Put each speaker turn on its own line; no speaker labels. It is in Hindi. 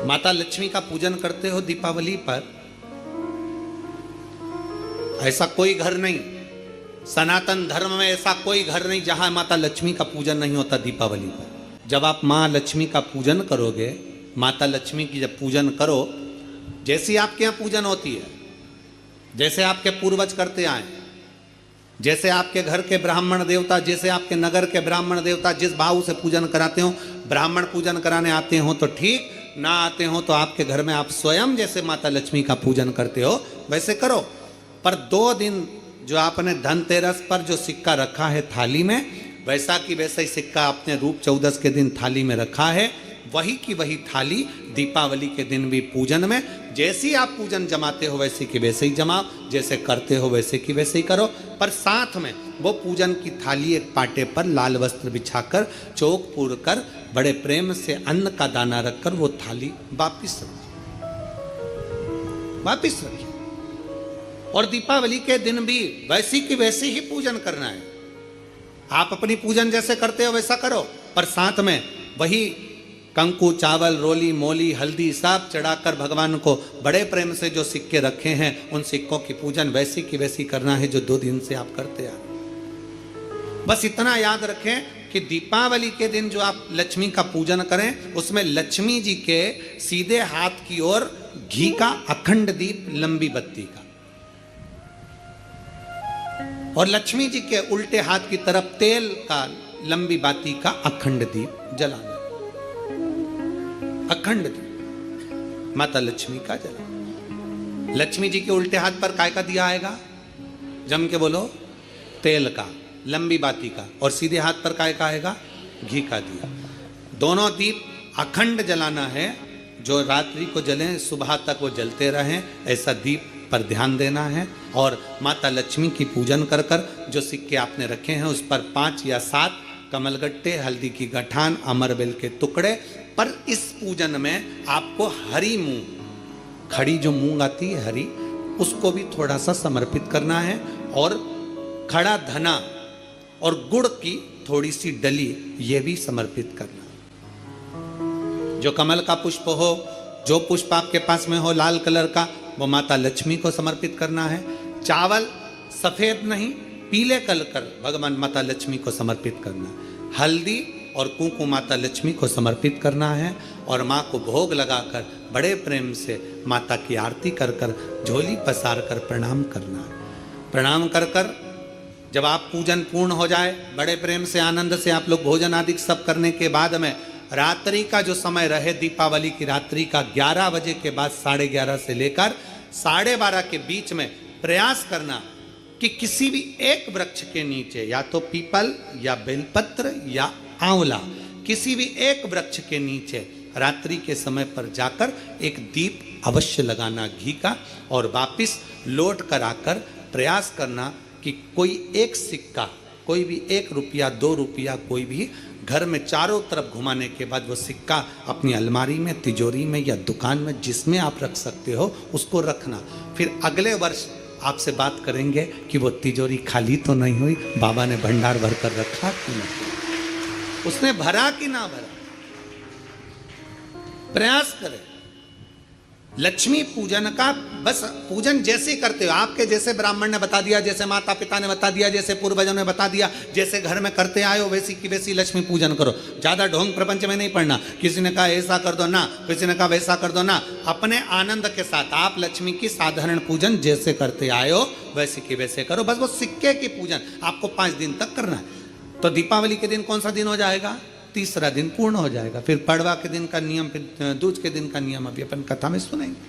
माता लक्ष्मी का पूजन करते हो दीपावली पर, ऐसा कोई घर नहीं, सनातन धर्म में ऐसा कोई घर नहीं जहां माता लक्ष्मी का पूजन नहीं होता दीपावली पर। जब आप माँ लक्ष्मी का पूजन करोगे, माता लक्ष्मी की जब पूजन करो, जैसी आपके यहाँ पूजन होती है, जैसे आपके पूर्वज करते आए, जैसे आपके घर के ब्राह्मण देवता, जैसे आपके नगर के ब्राह्मण देवता जिस भाव से पूजन कराते हो, ब्राह्मण पूजन कराने आते हो तो ठीक, ना आते हो तो आपके घर में आप स्वयं जैसे माता लक्ष्मी का पूजन करते हो वैसे करो। पर 2 दिन जो आपने धनतेरस पर जो सिक्का रखा है थाली में, वैसा की वैसा ही सिक्का आपने रूप चौदस के दिन थाली में रखा है, वही की वही थाली दीपावली के दिन भी पूजन में जैसी आप पूजन जमाते हो वैसे की वैसे ही जमाओ, जैसे करते हो वैसे की वैसे ही करो। पर साथ में वो पूजन की थाली एक पाटे पर लाल वस्त्र बिछाकर, चौक पूर कर, बड़े प्रेम से अन्न का दाना रखकर वो थाली वापिस रखिए। और दीपावली के दिन भी वैसी की वैसे ही पूजन करना है। आप अपनी पूजन जैसे करते हो वैसा करो, पर साथ में वही कंकु, चावल, रोली, मोली, हल्दी सब चढ़ाकर भगवान को बड़े प्रेम से जो सिक्के रखे हैं उन सिक्कों की पूजन वैसी की वैसी करना है जो 2 दिन से आप करते आ। बस इतना याद रखें कि दीपावली के दिन जो आप लक्ष्मी का पूजन करें, उसमें लक्ष्मी जी के सीधे हाथ की ओर घी का अखंड दीप, लंबी बत्ती का, और लक्ष्मी जी के उल्टे हाथ की तरफ तेल का लंबी बाती का अखंड दीप जलाना। अखंड दीप माता लक्ष्मी का जला। लक्ष्मी जी के उल्टे हाथ पर काय का दिया आएगा? जम के बोलो, तेल का, लंबी बाती का, और सीधे हाथ पर काय का आएगा? घी का दिया। दोनों दीप अखंड जलाना है, जो रात्रि को जलें सुबह तक वो जलते रहें, ऐसा दीप पर ध्यान देना है। और माता लक्ष्मी की पूजन कर कर जो सिक्के आपने रखे हैं उस पर 5 या 7 कमलगट्टे, हल्दी की गठान, अमरबेल के टुकड़े। पर इस पूजन में आपको हरी मूंग, खड़ी जो मूंग आती है हरी, उसको भी थोड़ा सा समर्पित करना है, और खड़ा धना और गुड़ की थोड़ी सी डली ये भी समर्पित करना है। जो कमल का पुष्प हो, जो पुष्प आपके पास में हो लाल कलर का, वो माता लक्ष्मी को समर्पित करना है। चावल सफेद नहीं, पीले कलर कर भगवान माता लक्ष्मी को समर्पित करना है। हल्दी और कुंकु माता लक्ष्मी को समर्पित करना है, और माँ को भोग लगाकर बड़े प्रेम से माता की आरती कर कर, झोली पसार कर प्रणाम करना है। प्रणाम कर कर जब आप पूजन पूर्ण हो जाए, बड़े प्रेम से आनंद से आप लोग भोजन आदि सब करने के बाद में रात्रि का जो समय रहे, दीपावली की रात्रि का 11 बजे के बाद 11:30 से लेकर 12:30 के बीच में प्रयास करना कि किसी भी एक वृक्ष के नीचे, या तो पीपल या बेलपत्र या आंवला, किसी भी एक वृक्ष के नीचे रात्रि के समय पर जाकर एक दीप अवश्य लगाना घी का, और वापिस लौट कर आकर प्रयास करना कि कोई एक सिक्का, कोई भी 1 रुपया 2 रुपया, कोई भी घर में चारों तरफ घुमाने के बाद वो सिक्का अपनी अलमारी में, तिजोरी में या दुकान में जिसमें आप रख सकते हो उसको रखना। फिर अगले वर्ष आपसे बात करेंगे कि वो तिजोरी खाली तो नहीं हुई, बाबा ने भंडार भर कर रखा कि नहीं, उसने भरा कि ना भरा। प्रयास करें लक्ष्मी पूजन का, बस पूजन जैसे करते हो, आपके जैसे ब्राह्मण ने बता दिया, जैसे माता पिता ने बता दिया, जैसे पूर्वजों ने बता दिया, जैसे घर में करते आए हो वैसी की वैसी लक्ष्मी पूजन करो। ज़्यादा ढोंग प्रपंच में नहीं पड़ना, किसी ने कहा ऐसा कर दो ना, किसी ने कहा वैसा कर दो ना। अपने आनंद के साथ आप लक्ष्मी की साधारण पूजन जैसे करते आए हो वैसे की वैसे करो। बस वो सिक्के की पूजन आपको 5 दिन तक करना है। तो दीपावली के दिन कौन सा दिन हो जाएगा? 3रा दिन पूर्ण हो जाएगा। फिर पड़वा के दिन का नियम, फिर दूज के दिन का नियम अभी अपन कथा में सुनेंगे।